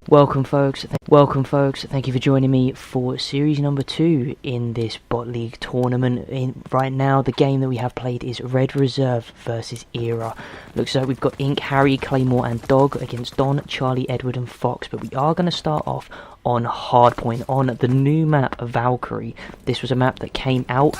Welcome folks, thank you for joining me for series number 2 in this bot league tournament. Right now the game that we have played is Red Reserve versus Era. Looks like we've got Ink, Harry, Claymore and Dog against Don, Charlie, Edward and Fox, but we are going to start off on Hardpoint on the new map Valkyrie. This was a map that came out,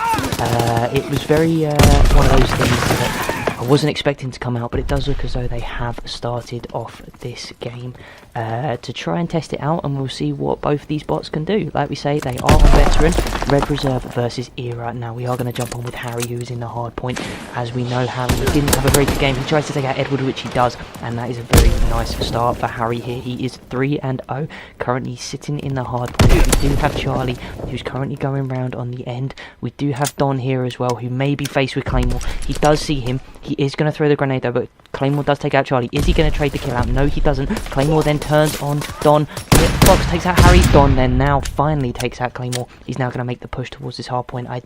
it was very one of those things that I wasn't expecting to come out, but it does look as though they have started off this game to try and test it out, and we'll see what both of these bots can do. Like we say, they are on Veteran, Red Reserve versus Era. Now we are going to jump on with Harry, who is in the hard point. As we know, Harry didn't have a very good game. He tries to take out Edward, which he does, and that is a very nice start for Harry here. He is 3-0, currently sitting in the hard point. We do have Charlie, who's currently going round on the end. We do have Don here as well, who may be faced with Claymore. He does see him. He is going to throw the grenade though, but Claymore does take out Charlie. Is he going to trade the kill out? No, he doesn't. Claymore then turns on Don. Fox takes out Harry. Don then now finally takes out Claymore. He's now going to make the push towards this hard point. I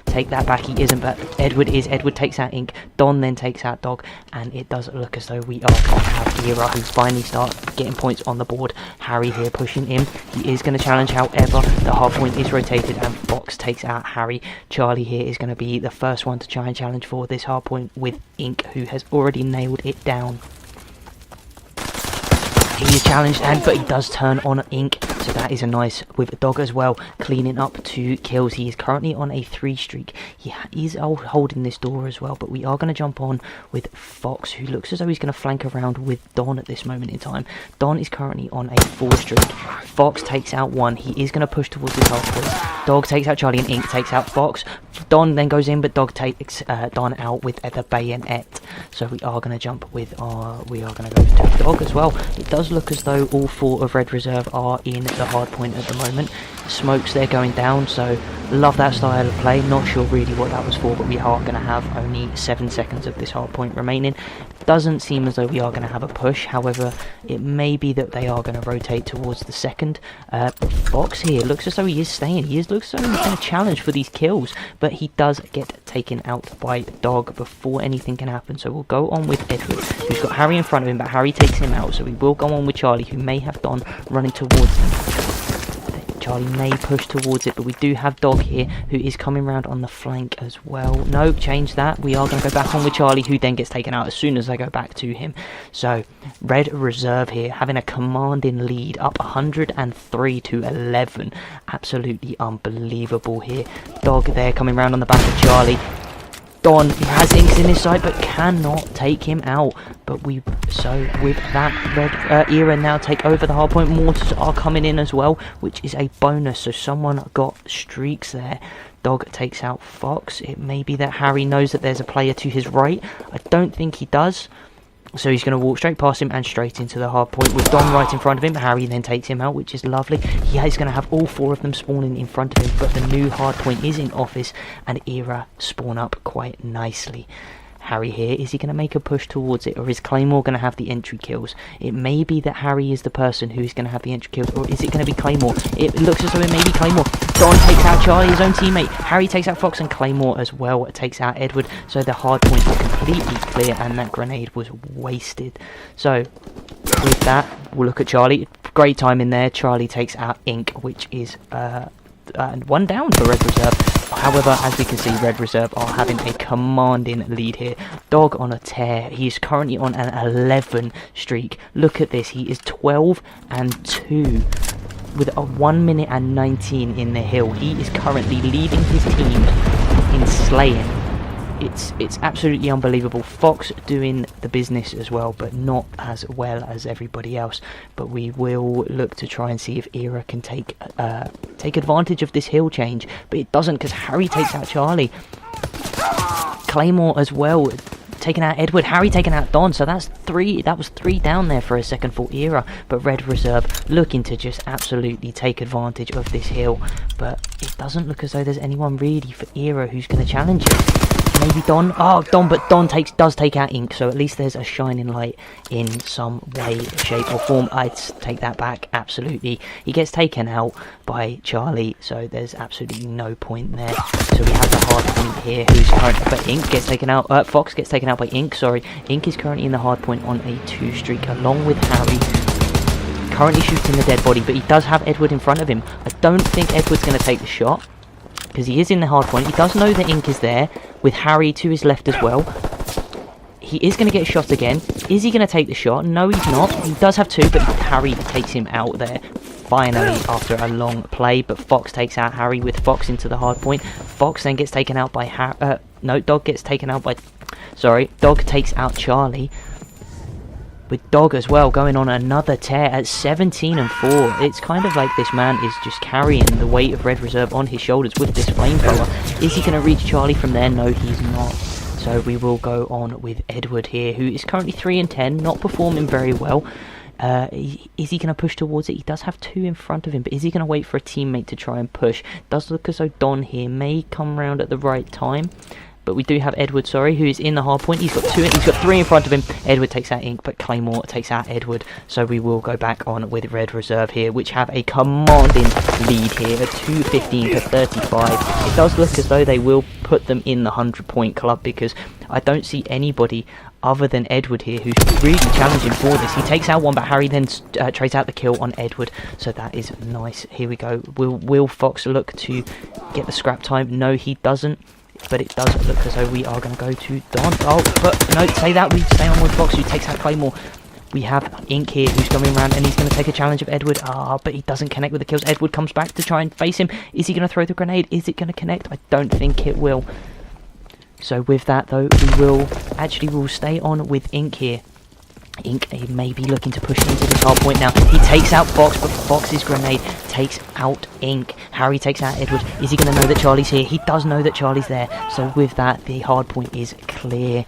take that back. He isn't, but Edward is. Edward takes out Ink. Don then takes out Dog, and it does look as though we are going to have Era, who finally start getting points on the board. Harry here pushing in. He is going to challenge, however, the hard point is rotated, and Fox takes out Harry. Charlie here is going to be the first one to try and challenge for this hard point with Ink, who has already nailed it down. He is challenged, but he does turn on Ink, so that is a nice with Dog as well, cleaning up 2 kills. He is currently on a 3 streak. He is holding this door as well, but we are going to jump on with Fox, who looks as though he's going to flank around with Don at this moment in time. Don is currently on a 4 streak. Fox takes out 1. He is going to push towards his hard point. Dog takes out Charlie, and Ink takes out Fox. Don then goes in, but Dog takes Don out with the bayonet. So we are going to jump with we are going to go to Dog as well. It does look as though all 4 of Red Reserve are in the hard point at the moment. Smokes there going down, so love that style of play. Not sure really what that was for, but we are going to have only 7 seconds of this hard point remaining. Doesn't seem as though we are going to have a push, however it may be that they are going to rotate towards the second. Fox here looks as though he is staying. Looks as though he's going to challenge for these kills, but he does get taken out by Dog before anything can happen. So we'll go on with Edward, who's got Harry in front of him, but Harry takes him out, so we will go on with Charlie, who may have Don running towards him. Charlie may push towards it, but we do have Dog here, who is coming round on the flank as well. No, change that. We are going to go back on with Charlie, who then gets taken out as soon as I go back to him. So, Red Reserve here, having a commanding lead, up 103-11. Absolutely unbelievable here. Dog there coming round on the back of Charlie. Don, he has Inks in his side, but cannot take him out. But with that, Red Era now take over the hard point. Mortars are coming in as well, which is a bonus. So someone got streaks there. Dog takes out Fox. It may be that Harry knows that there's a player to his right. I don't think he does. So he's going to walk straight past him and straight into the hard point with Don right in front of him. Harry then takes him out, which is lovely. He is going to have all 4 of them spawning in front of him, but the new hard point is in office, and Era spawn up quite nicely. Harry here, is he going to make a push towards it, or is Claymore going to have the entry kills? It may be that Harry is the person who is going to have the entry kills, or is it going to be Claymore? It looks as though it may be Claymore. Don takes out Charlie, his own teammate. Harry takes out Fox, and Claymore as well takes out Edward. So the hard point is completely clear, and that grenade was wasted. So with that, we'll look at Charlie. Great time in there. Charlie takes out Ink, which is 1 down for Red Reserve. However, as we can see, Red Reserve are having a commanding lead here. Dog on a tear. He is currently on an 11 streak. Look at this. He is 12-2 with a 1 minute and 19 in the hill. He is currently leading his team in slaying. It's absolutely unbelievable. Fox doing the business as well, but not as well as everybody else. But we will look to try and see if Era can take advantage of this hill change, but it doesn't, because Harry takes out Charlie. Claymore as well, taking out Edward. Harry taking out Don. So that's 3. That was 3 down there for a second for Era. But Red Reserve looking to just absolutely take advantage of this hill. But it doesn't look as though there's anyone really for Era who's going to challenge it. Maybe Don. Oh, Don, but Don does take out Ink, so at least there's a shining light in some way, shape or form. I'd take that back, absolutely. He gets taken out by Charlie, so there's absolutely no point there. So we have the hard point here, who's currently, but Ink gets taken out, Fox gets taken out by Ink, sorry. Ink is currently in the hard point on a 2 streak, along with Harry. currently shooting the dead body, but he does have Edward in front of him. I don't think Edward's going to take the shot, because he is in the hard point. He does know that Ink is there, with Harry to his left as well. He is going to get shot again. Is he going to take the shot? No, he's not. He does have two, but Harry takes him out there. Finally, after a long play, but Fox takes out Harry with Fox into the hard point. Fox then gets taken out by Dog gets taken out by... Sorry, Dog takes out Charlie. With Dog as well going on another tear at 17 and 4. It's kind of like this man is just carrying the weight of Red Reserve on his shoulders with this flamethrower. Is he going to reach Charlie from there? No, he's not. So we will go on with Edward here, who is currently 3 and 10, not performing very well. Is he going to push towards it? He does have two in front of him, but is he going to wait for a teammate to try and push? Does look as though Don here may come round at the right time. But we do have Edward, who is in the hard point. He's got three in front of him. Edward takes out Ink, but Claymore takes out Edward. So we will go back on with Red Reserve here, which have a commanding lead here at 215 to 35. It does look as though they will put them in the 100-point club, because I don't see anybody other than Edward here who's really challenging for this. He takes out one, but Harry then trades out the kill on Edward. So that is nice. Here we go. Will Fox look to get the scrap time? No, he doesn't. But it does look as though we are going to go to Don. Oh, but no, say that. We stay on with Fox, who takes out Claymore. We have Ink here, who's coming around, and he's going to take a challenge of Edward. But he doesn't connect with the kills. Edward comes back to try and face him. Is he going to throw the grenade? Is it going to connect? I don't think it will. So with that, though, we'll stay on with Ink here. Ink may be looking to push into this hard point now. He takes out Fox, but Fox's grenade takes out Ink. Harry takes out Edward. Is he going to know that Charlie's here? He does know that Charlie's there. So with that, the hard point is clear.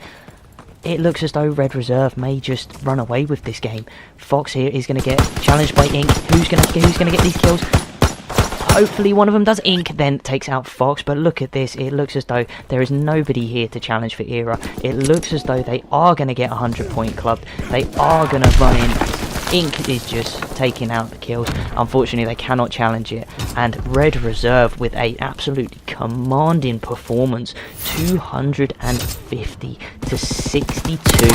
It looks as though Red Reserve may just run away with this game. Fox here is going to get challenged by Ink. Who's going to get these kills? Hopefully one of them does. Ink then takes out Fox, but look at this. It looks as though there is nobody here to challenge for Era. It looks as though they are going to get a 100-point club. They are going to run in. Ink is just taking out the kills. Unfortunately, they cannot challenge it. And Red Reserve with a absolutely commanding performance. 250 to 62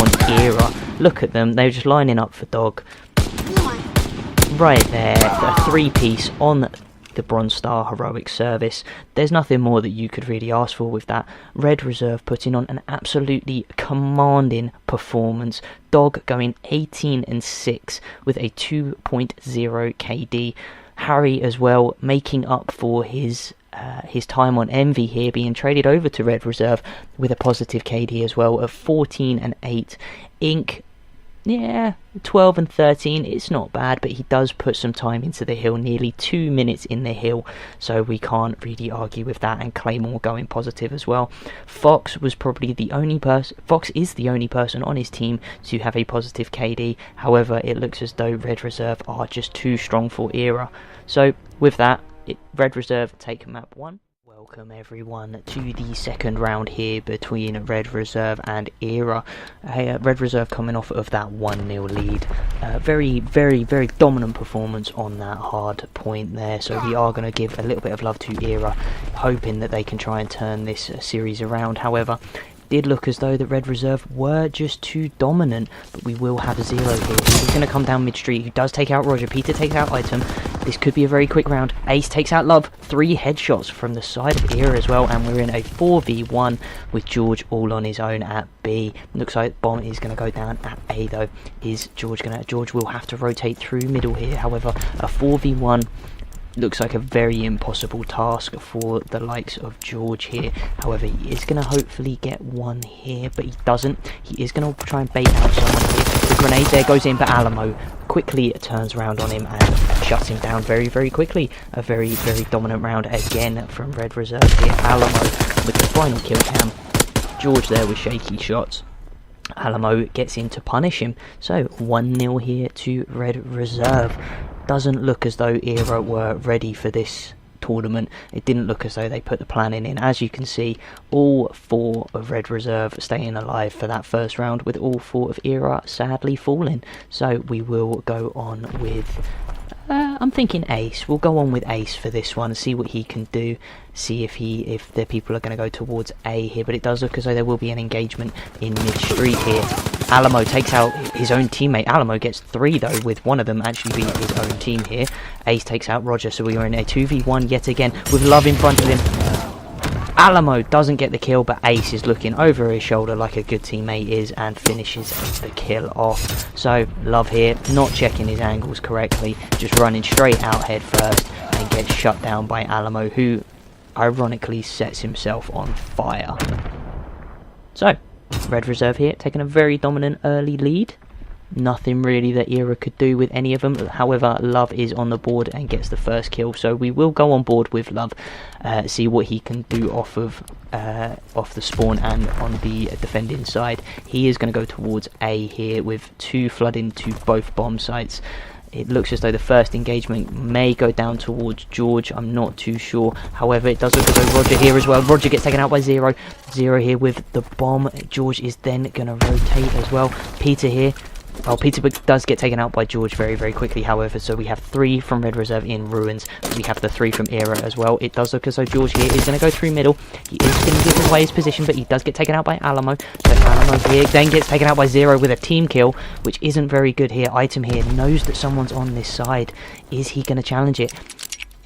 on Era. Look at them. They're just lining up for Dog. Right there, a three-piece on the Bronze Star Heroic Service. There's nothing more that you could really ask for with that. Red Reserve putting on an absolutely commanding performance. Dog going 18 and 6 with a 2.0 KD. Harry as well making up for his time on Envy here, being traded over to Red Reserve with a positive KD as well of 14 and 8. Ink, yeah, 12 and 13, it's not bad, but he does put some time into the hill, nearly 2 minutes in the hill, so we can't really argue with that. And Claymore going positive as well. Fox was probably the only person, Fox is the only person on his team to have a positive KD. However, it looks as though Red Reserve are just too strong for Era. So with that, Red Reserve take map 1. Welcome everyone to the second round here between Red Reserve and Era. Red Reserve coming off of that 1-0 lead. Very, very, very dominant performance on that hard point there. So we are going to give a little bit of love to Era, hoping that they can try and turn this series around. However, did look as though the Red Reserve were just too dominant, but we will have a Zero here. He's going to come down mid-street, who does take out Roger. Peter takes out Item. This could be a very quick round. Ace takes out Love. 3 headshots from the side of Era as well, and we're in a 4v1 with George all on his own at B. Looks like Bomb is going to go down at A though. Is George going to... George will have to rotate through middle here. However, a 4v1 looks like a very impossible task for the likes of George here. However, he is going to hopefully get one here, but he doesn't. He is going to try and bait out someone here. The grenade there goes in, but Alamo quickly turns around on him and shuts him down very, very quickly. A very, very dominant round again from Red Reserve here. Alamo with the final kill cam. George there with shaky shots. Alamo gets in to punish him. So 1-0 here to Red Reserve. Doesn't look as though Era were ready for this tournament. It didn't look as though they put the planning in. As you can see, all 4 of Red Reserve staying alive for that first round, with all 4 of Era sadly falling. So we will go on with... I'm thinking Ace. We'll go on with Ace for this one, see what he can do, see if the people are going to go towards A here. But it does look as though there will be an engagement in mid-street here. Alamo takes out his own teammate. Alamo gets 3 though, with one of them actually being his own team here. Ace takes out Roger, so we are in a 2v1 yet again with Love in front of him. Alamo doesn't get the kill, but Ace is looking over his shoulder like a good teammate is and finishes the kill off. So Love here, not checking his angles correctly, just running straight out head first and gets shut down by Alamo, who ironically sets himself on fire. So Red Reserve here, taking a very dominant early lead. Nothing really that Era could do with any of them. However, Love is on the board and gets the first kill, so we will go on board with Love, see what he can do off the spawn and on the defending side. He is going to go towards A here with 2 flooding to both bomb sites. It looks as though the first engagement may go down towards George. I'm not too sure. However, it does look as though Roger here as well. Roger gets taken out by Zero. Zero here with the bomb. George is then going to rotate as well. Peter here. Well, Peter does get taken out by George very, very quickly, however, so we have 3 from Red Reserve in Ruins. We have the 3 from Era as well. It does look as though George here is going to go through middle. He is going to give away his position, but he does get taken out by Alamo. So Alamo here then gets taken out by Zero with a team kill, which isn't very good here. Item here knows that someone's on this side. Is he going to challenge it?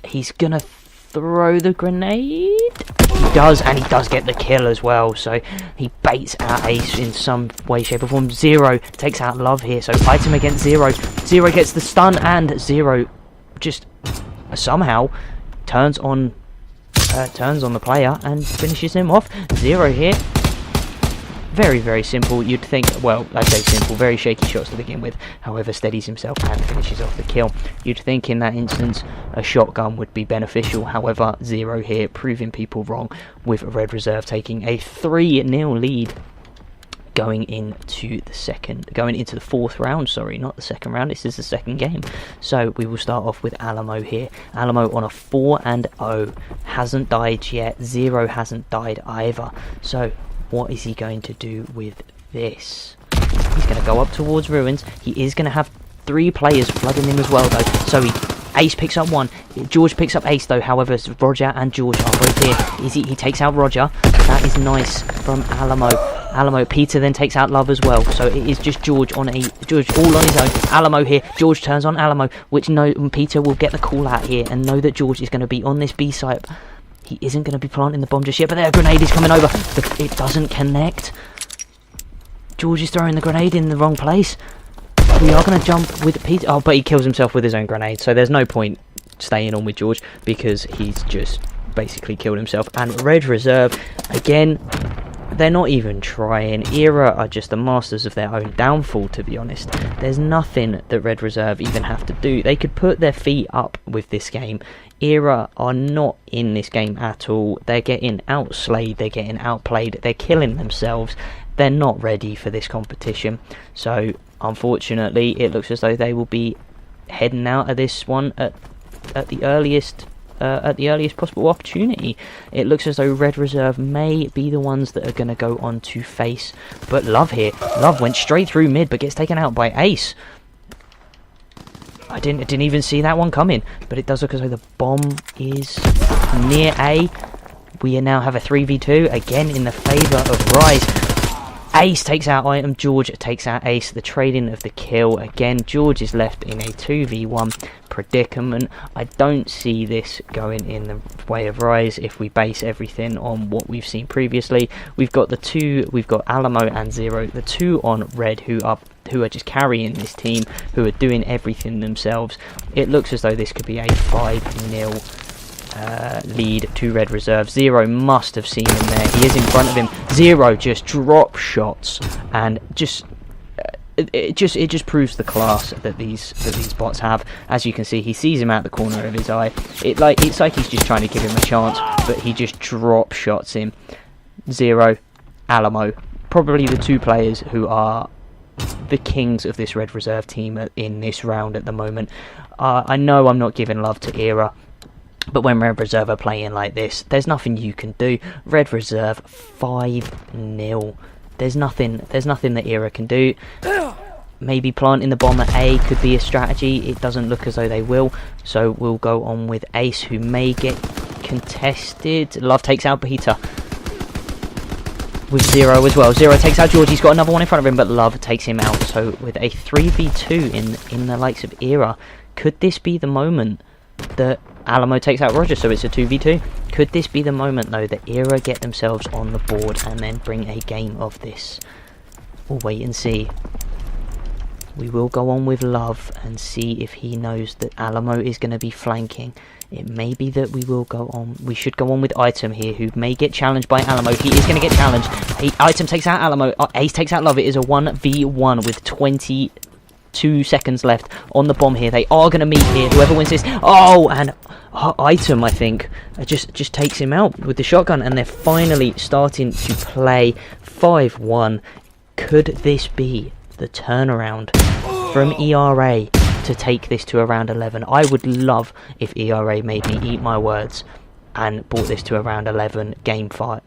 He's going to throw the grenade. He does, and he does get the kill as well, so he baits out Ace in some way, shape or form. Zero takes out Love here, so Item against Zero. Zero gets the stun, and Zero just somehow turns on the player and finishes him off. Zero here. Very, very simple. You'd think, well, I say simple, very shaky shots to begin with. However, steadies himself and finishes off the kill. You'd think in that instance a shotgun would be beneficial. However, Zero here proving people wrong with Red Reserve taking a 3-0 lead going into the 4th round. Sorry, not the 2nd round. This is the 2nd game. So we will start off with Alamo here. Alamo on a 4-0, hasn't died yet. Zero hasn't died either. So what is he going to do with this? He's going to go up towards Ruins. He is going to have 3 players flooding him as well, though. So Ace picks up 1. George picks up Ace, though. However, Roger and George are both here. He takes out Roger. That is nice from Alamo. Peter then takes out Love as well. So it is just George all on his own. Alamo here. George turns on Alamo, which Peter will get the call out here and know that George is going to be on this B site. He isn't going to be planting the bomb just yet, but their grenade is coming over. It doesn't connect. George is throwing the grenade in the wrong place. We are going to jump with Peter. Oh, but he kills himself with his own grenade, so there's no point staying on with George because he's just basically killed himself. And Red Reserve, again, they're not even trying. Era are just the masters of their own downfall, to be honest. There's nothing that Red Reserve even have to do. They could put their feet up with this game. Era are not in this game at all. They're getting outslayed, they're getting outplayed, they're killing themselves. They're not ready for this competition. So, unfortunately, it looks as though they will be heading out of this one at the earliest possible opportunity. It looks as though Red Reserve may be the ones that are going to go on to face. But Love here. Love went straight through mid, but gets taken out by Ace. I didn't even see that one coming, but it does look as though the bomb is near A. We now have a 3v2, again in the favour of Rise. Ace takes out Item, George takes out Ace, the trading of the kill. Again, George is left in a 2v1 predicament. I don't see this going in the way of Rise if we base everything on what we've seen previously. We've got Alamo and Zero, the 2 on Red who are just carrying this team, who are doing everything themselves. It looks as though this could be a 5-0 lead to Red Reserve. Zero must have seen him there. He is in front of him. Zero just drop shots, and it just proves the class that these bots have. As you can see, he sees him out the corner of his eye. It's like he's just trying to give him a chance, but he just drop shots him. Zero, Alamo, probably the 2 players who are the kings of this Red Reserve team in this round at the moment. I know I'm not giving love to Era, but when Red Reserve are playing like this, there's nothing you can do. Red Reserve 5-0. There's nothing that Era can do. Maybe planting the bomb at A could be a strategy. It doesn't look as though they will. So we'll go on with Ace, who may get contested. Love takes out Peter. with Zero as well. Zero takes out George. He's got another one in front of him, but Love takes him out. So with a 3v2 in the likes of Era, could this be the moment that Alamo takes out Roger? So it's a 2v2. Could this be the moment, though, that Era get themselves on the board and then bring a game of this? We'll wait and see. We will go on with Love and see if he knows that Alamo is going to be flanking. It may be that we will go on. We should go on with Item here, who may get challenged by Alamo. He is going to get challenged. Item takes out Alamo. Ace takes out Love. It is a 1v1 with 22 seconds left on the bomb here. They are going to meet here. Whoever wins this. Oh, and Item, I think, just takes him out with the shotgun. And they're finally starting to play 5-1. Could this be the turnaround from ERA to take this to around 11? I would love if ERA made me eat my words and brought this to around 11, game 5,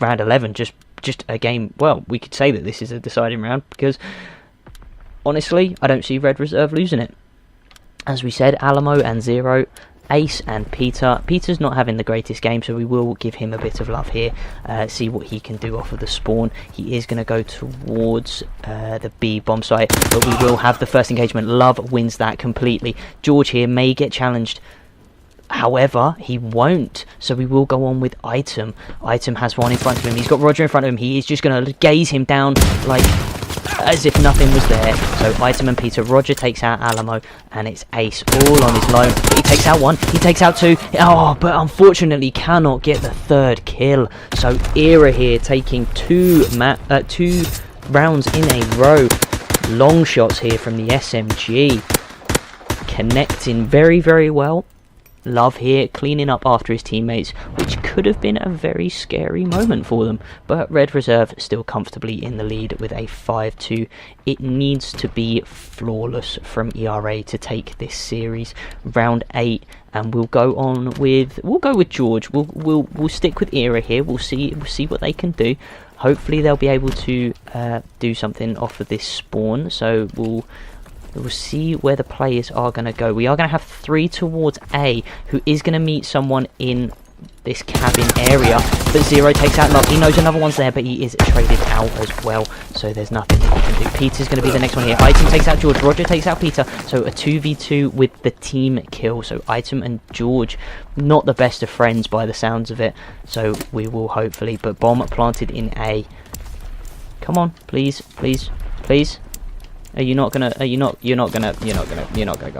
round 11, just a game. Well, we could say that this is a deciding round because honestly, I don't see Red Reserve losing it. As we said, Alamo and Zero, Ace and Peter. Peter's not having the greatest game, so we will give him a bit of love here. See what he can do off of the spawn. He is going to go towards the B bomb site, but we will have the first engagement. Love wins that completely. George here may get challenged. However, he won't, so we will go on with Item. Item has one in front of him. He's got Roger in front of him. He is just going to gaze him down like as if nothing was there. So Item and Peter. Roger takes out Alamo, and it's Ace all on his loan. He takes out one, he takes out two. Oh, but unfortunately cannot get the third kill. So Era here taking two rounds in a row. Long shots here from the SMG, connecting very, very well. Love here cleaning up after his teammates, which could have been a very scary moment for them, but Red Reserve still comfortably in the lead with a 5-2. It needs to be flawless from ERA to take this series. Round 8, and we'll go with George. We'll stick with Era here. We'll see what they can do. Hopefully they'll be able to do something off of this spawn. So we'll see where the players are going to go. We are going to have 3 towards A, who is going to meet someone in this cabin area. But Zero takes out Love. He knows another one's there, but he is traded out as well. So there's nothing that he can do. Peter's going to be the next one here. Item takes out George. Roger takes out Peter. So a 2v2 with the team kill. So Item and George, not the best of friends by the sounds of it. So we will hopefully. But bomb planted in A. Come on, please, please, please. You're not gonna go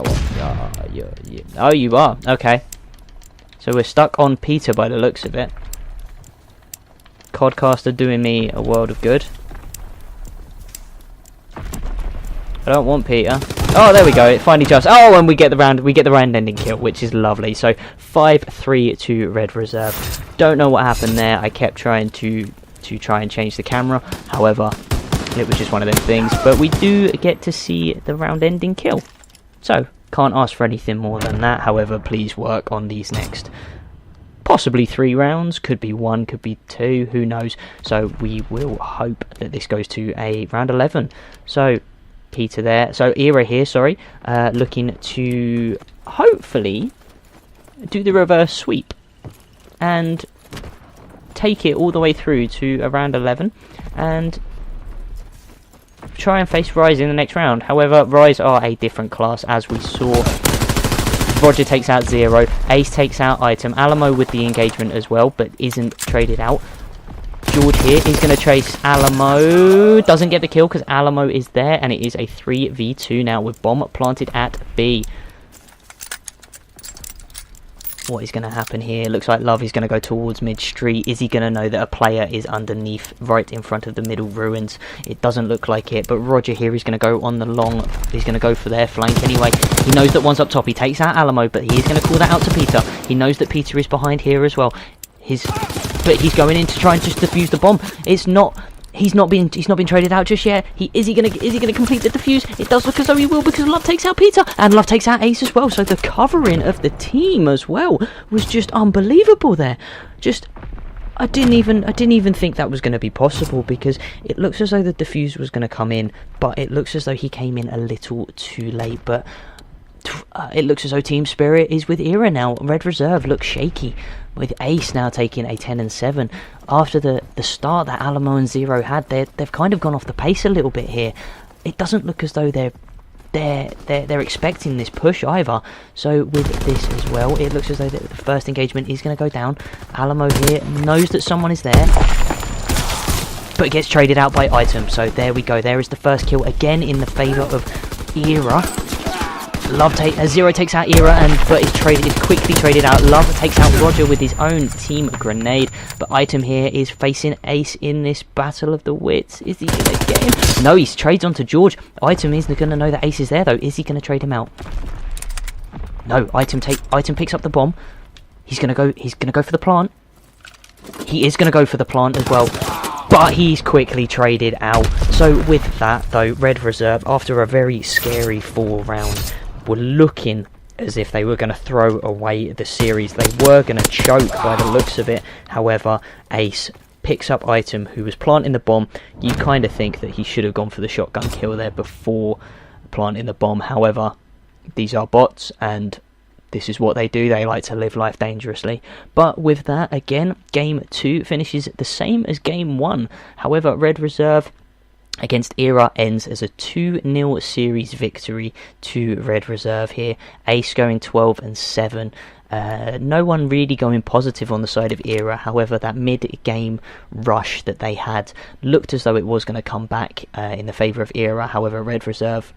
off. Oh, you are. Okay. So we're stuck on Peter by the looks of it. Codcaster doing me a world of good. I don't want Peter. Oh, there we go. It finally jumps. Oh, and we get the round-ending kill, which is lovely. So 5-3 to Red Reserve. Don't know what happened there. I kept trying to try and change the camera. However, it was just one of them things, but we do get to see the round-ending kill. So, can't ask for anything more than that. However, please work on these next possibly 3 rounds. Could be 1, could be 2, who knows. So, we will hope that this goes to a round 11. So, Peter there. So, Era here, sorry. Looking to hopefully do the reverse sweep and take it all the way through to around 11 and try and face Rise in the next round. However, Rise are a different class, as we saw. Roger takes out Zero. Ace takes out Item. Alamo with the engagement as well, but isn't traded out. George here is going to chase Alamo. Doesn't get the kill because Alamo is there, and it is a 3v2 now with bomb planted at B. What is going to happen here? Looks like Love is going to go towards mid-street. Is he going to know that a player is underneath, right in front of the middle ruins? It doesn't look like it, but Roger here is going to go on the long. He's going to go for their flank anyway. He knows that one's up top. He takes out Alamo, but he is going to call that out to Peter. He knows that Peter is behind here as well. But he's going in to try and just defuse the bomb. It's not. He's not been traded out just yet. Is he gonna complete the defuse? It does look as though he will, because Love takes out Peter and Love takes out Ace as well. So the covering of the team as well was just unbelievable there. I didn't even think that was going to be possible, because it looks as though the defuse was going to come in, but it looks as though he came in a little too late. But it looks as though Team Spirit is with Era now. Red Reserve looks shaky, with Ace now taking a 10-7. After the start that Alamo and Zero had, they've kind of gone off the pace a little bit here. It doesn't look as though they're expecting this push either. So with this as well, it looks as though the first engagement is going to go down. Alamo here knows that someone is there, but gets traded out by Item. So there we go. There is the first kill again in the favour of Era. Zero takes out Era, but is quickly traded out. Love takes out Roger with his own team grenade, but Item here is facing Ace in this battle of the wits. Is he gonna get him? No, he trades onto George. Item isn't gonna know that Ace is there though. Is he gonna trade him out? No, Item picks up the bomb. He's gonna go for the plant. He is gonna go for the plant as well, but he's quickly traded out. So with that though, Red Reserve, after a very scary 4 rounds, were looking as if they were going to throw away the series. They were going to choke by the looks of it. However, Ace picks up Item, who was planting the bomb. You kind of think that he should have gone for the shotgun kill there before planting the bomb. However, these are bots, and this is what they do. They like to live life dangerously. But with that, again, Game 2 finishes the same as Game 1. However, Red Reserve against Era ends as a 2-0 series victory to Red Reserve here. Ace going 12-7. No one really going positive on the side of Era. However, that mid-game rush that they had looked as though it was going to come back in the favour of Era. However, Red Reserve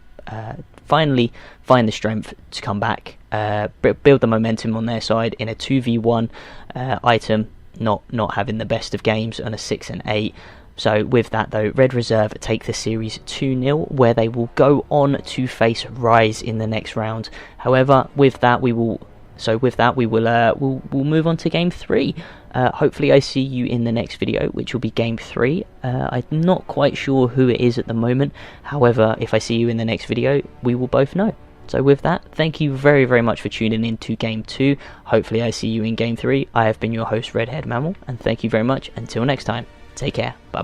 finally find the strength to come back, build the momentum on their side in a 2v1. Item not having the best of games on a 6-8. So with that though, Red Reserve take the series 2-0, where they will go on to face Rise in the next round. However, with that we'll move on to Game 3. Hopefully I see you in the next video, which will be Game 3. I'm not quite sure who it is at the moment. However, if I see you in the next video, we will both know. So with that, thank you very, very much for tuning in to Game 2. Hopefully I see you in Game 3. I have been your host, Redhead Mammal, and thank you very much. Until next time, take care. Bye-bye.